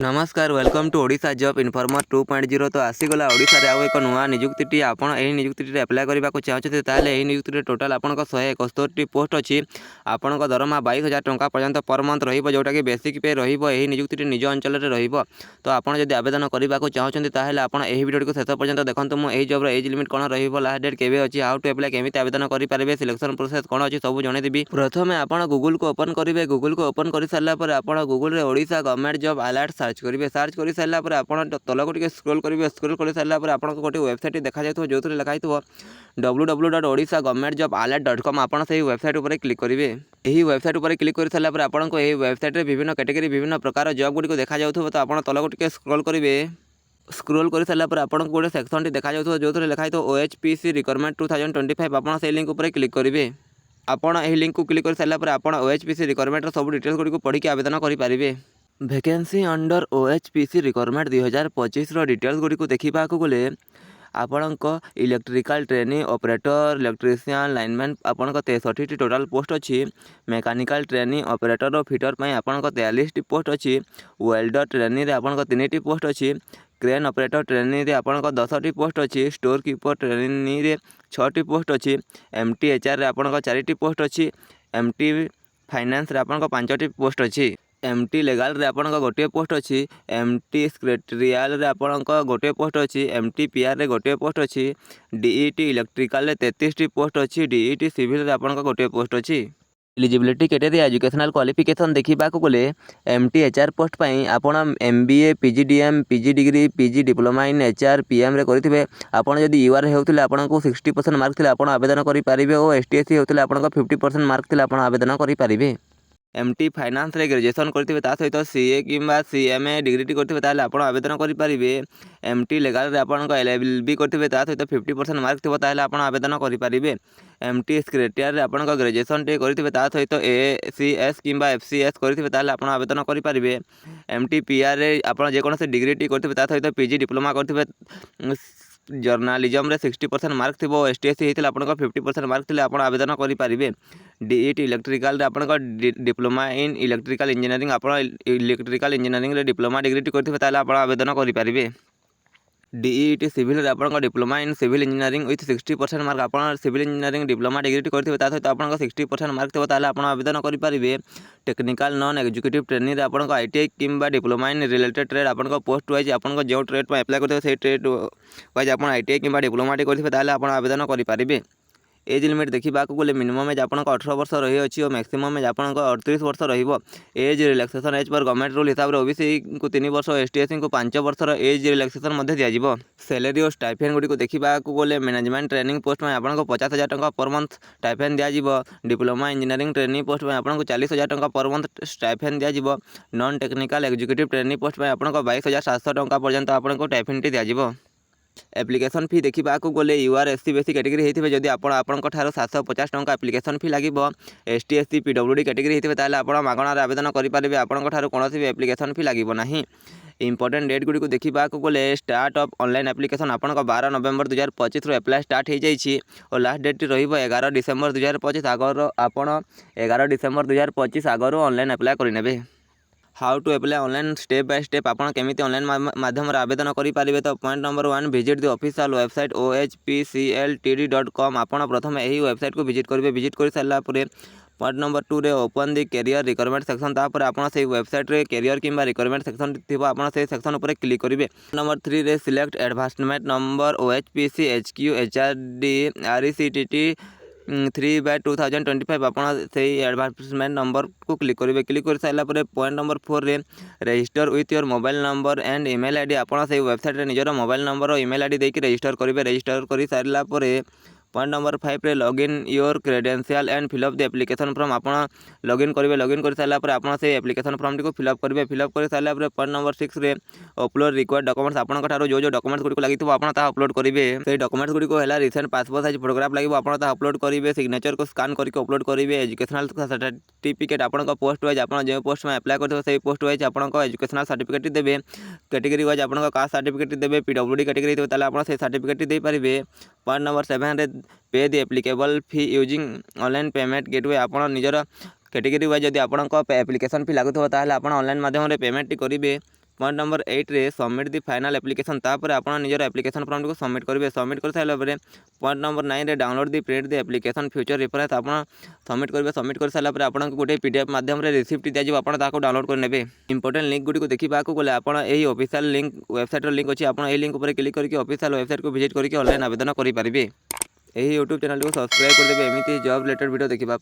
नमस्कार welcome to Odisha job informer 2.0 तो आसीगला ओडिशा रे आउ एक नुआ नियुक्ति आपण एही नियुक्ति अप्लाई करबा को चाहते ताले एही नियुक्ति टोटाल आपण 171 पोस्ट अछि। आपण दरमा 22,000 टंका पर्यंत पर मंथ रहिबो जोटा कि बेसिक पे रहिबो। एही नियुक्ति निज अंचल रे रहिबो। तो आपण जदि आवेदन करबा को चाहते ताले आपण एही वीडियो को शेष पर्यंत देखंतु। मु एही जॉब रे एज लिमिट कोन रहिबो, लास्ट डेट केबे अछि, हाउ टू अप्लाई केमिति आवेदन करि पारबे, सिलेक्शन प्रोसेस कोन अछि सब जणे देबी। प्रथमे आपण गूगल को ओपन करिवे। गूगल को ओपन करि सारला पर आपण गूगल रे Odisha government job alert search करिवे। सर्च कर सारा पर आप तलक टे स्क्रोल करेंगे। स्क्रोल कर सारा पर आप गोटे वेबसाइट देखा जाए जो लिखाई www.odisha.governmentjobalert.com। आप वेबसाइट पर क्लिक करेंगे। यही वेबसाइट पर क्लिक कर सारा पर आपको यही वेबसाइट में विभिन्न कैटेगरी विभिन्न प्रकार जॉब गुड़ी देखा जाऊँ। तो आप तलक टे स्क्रोल करेंगे। स्क्रोल कर सारा पर आपको गोटे सेक्शन टी देखा जाऊँ जो लिखाई OHPC रिक्वायरमेंट 2025। आप लिंक पर क्लिक करेंगे। आपड़ यह लिंक को क्लिक कर सारा पर आप OHPC रिक्वायरमेंट सब डिटेल्स गुड़ी पढ़ी आवेदन करेंगे। Vacancy under OHPC requirement 2025 details Gudi देखा गले आपण electrical training operator, electrician, lineman आपण 63 टोटाल पोस्ट अच्छी। मेकानिकल ट्रेनिंग ऑपरेटर और फिटर आपण 43 पोस्ट अच्छी। वेल्डर ट्रेनिंग आपण 3 पोस्ट अच्छी। क्रेन ऑपरेटर ट्रेनिंग आपण 10 पोस्ट अच्छी। स्टोर कीपर ट्रेनिंग 6 पोस्ट अच्छी। MT HR आपण 4 पोस्ट अच्छी। MT फाइनेंस आपण 5 पोस्ट अच्छी। MT लेगाल रे आपण गोटे पोस्ट अच्छी। MT सेक्रेटेरियल रे आपण गोटे पोस्ट अच्छी। MT PR रे गोटे पोस्ट अच्छी। DET इलेक्ट्रिकल रे 33 पोस्ट अच्छी। DET सिविल रे आपण गोटे पोस्ट अच्छी। एलिजिबिलिटी क्राइटेरिया एजुकेशनल क्वालिफिकेशन देखा गले MT HR पोस्ट पर आपण MBA PGDM PG degree PG diploma in HR PM रे करेंगे। आपड़ जब UR होते आपको 60% मार्क थे आप आवेदन करेंगे और STSC होते आपको 50% मार्क थे आप आवेदन करेंगे। MT फाइनान्स रे ग्रेजुएशन करते सहित CA कि CMA डिग्री करते आप आवेदन करेंगे। MT लेगाल आप LLB करते सहित 50% मार्क थी आप आवेदन करेंगे। MT सेक्रेटेरियल आप ग्रेजुएशन टे करते सहित ACS कि FCS करते आप आवेदन करेंगे। MT PR आप जेकोसी डिग्री टी करते सहित PG डिप्लोमा करते जर्नालीजम रे 60% मार्क थी। STSC होता है 50% मार्क थे आप आवेदन करेंगे। DET इलेक्ट्रिकल आप डिप्लोमा इन इलेक्ट्रिकल इंजीनियरिंग आप इलेक्ट्रिकल इंजीनियरिंग रे डिप्लोमा डिग्री करते आप आवेदन करेंगे। DET सिविल आप diploma in civil engineering with 60% mark आप सिविल इंजीनियरिंग डिप्लोमा डिग्री करते सहित आप 60% मार्क थे आप आवेदन करेंगे। टेक्निकल नॉन एग्जीक्यूटिव ट्रेनिंग आप ITI कि डिप्लोमा इन रिलेटेड ट्रेड आप पोस्ट वाइज आप जो ट्रेड पर अप्लाई करते से ट्रेड वाइज आप ITI कि डिप्लोमा करते आप आवेदन करेंगे। एज लिमिट देखा गले मिनिमम एज आप 18 वर्ष रही अच्छी और मैक्सिमम एज आप 38 वर्ष रज रिलैक्सेशन एज पर गवर्नमेंट रूल हिसाब से OBC को 3 वर्ष और STSC को 5 वर्ष एज रिलैक्सेशन दिज्व। सैलरी और स्टाइपेंड गुड़ी देखा गले मैनेजमेंट ट्रेनिंग पोस्ट में आपको 50,000 टंका पर मंथ स्टाइपेंड दिज्व। डिप्लोमा इंजीनियरिंग ट्रेनिंग पोस्ट में आपको 40,000 टंका पर मंथ स्टाइपेंड दिज्व। Non technical executive training post में आपको 22,700 टंका पर्यंत आपको स्टाइपेंड दिज्व। एप्लिकेशन फी देखा गले UR SC BC कैटेगरी होते जदि आपंठ 750 टंका एप्लिकेशन फी लगे। ST SC PWD कैटेगरी होते आप मागणार आवेदन करेंगे। आपंठ कौन भी एप्लिकेशन फी लगे ना। इंपोर्टेंट डेट गुड़ी देखा गले स्टार्ट ऑफ ऑनलाइन एप्लिकेशन आप 12 नवेम्बर 2025 अप्लाई स्टार्ट हो जाए और लास्ट डेट रही 11 डिसेम्बर 2025 आगर आप 11 डिसेम्बर 2025 आगर ऑनलाइन अप्लाई करेंगे। How to apply online step by step आप केमी ऑनलाइन माध्यम आवेदन करेंगे। तो point number 1 visit the official website OHPCLTD.com। आप प्रथम यही वेबसाइट को विजिट करेंगे। विजिट कर सारा पॉइंट नंबर 2 रे open the career requirement section तापर आप वेबसाइट रे कैरियर कि रिक्वायरमेंट सेक्शन थी आप सेक्शन उपर क्लिक करेंगे। नंबर 3 रे select advancement number OHPC HQ HRD RECTT 3/2025 आप एडवांसमेंट नंबर को क्लिक करेंगे। क्लिक कर सारा पॉइंट नंबर 4 रे register with your mobile number and email ID आप वेबसाइट रे निजर मोबाइल नंबर और ईमेल आईडी देके रजिस्टर करेंगे। रजिस्टर कर सारा पॉइंट नंबर 5 रे login your credential and fill up the application form आप लॉगिन करेंगे। लॉगिन कर सारा आप एप्लिकेशन फॉर्म टी को फिलअप करेंगे। फिलअप कर सारा पॉइंट नंबर 6 रे अपलोड रिक्वायर्ड डॉक्यूमेंट्स आपन ठारो जो डॉक्यूमेंट्स गुडी लगी आप अपलोड करेंगे। से डॉक्यूमेंट्स गुडी है रिसेंट पासपोर्ट साइज फोटोग्राफ लगे आप अपलोड करेंगे। सिग्नेचर को स्कान करके अपलोड करेंगे। एजुकेशनल सर्टिफिकेट आप पोस्ट वाइज आप जो पोस्ट में अप्लाई करते से पोस्ट वाइज आपको एजुकेशनल सर्टिफिकेट देवे। कैटेगरी वाइज आपको कास्ट सर्टिफिकेट देवे। PWD कैटेगरी थे आप सर्टिफिकेट दे पारे। पॉइंट नंबर 7 रे पे the applicable fee using online payment gateway आप निजर कैटेगरी वाइज जब आपको एप्लिकेशन फी लगुव आप ऑनलाइन माध्यम पेमेंट करेंगे। पॉइंट नंबर 8 रे सबमिट दी फाइनल एप्लिकेशन तापर आप निजर एप्लिकेशन फॉर्म को सबमिट करेंगे। सबमिट कर सारा पॉइंट नंबर 9 रे download the print the application future reference आप सबमिट करेंगे। सबमिट कर सारा आपको गोटे पीडीएफ माध्यम रिसिप्ट दिज्व आप डाउनलोड कर इंपोर्टेंट लिंक गुड़ी देखा गले आप ऑफिशियल लिंक वेबसाइट लिंक अच्छी आप लिंक पर क्लिक करके ऑफिशियल वेबसाइट को विजिट करके ऑनलाइन आवेदन करेंगे। यही यूट्यूब चैनल को सब्सक्राइब करदेवे एमती जॉब रिलेटेड वीडियो देखा।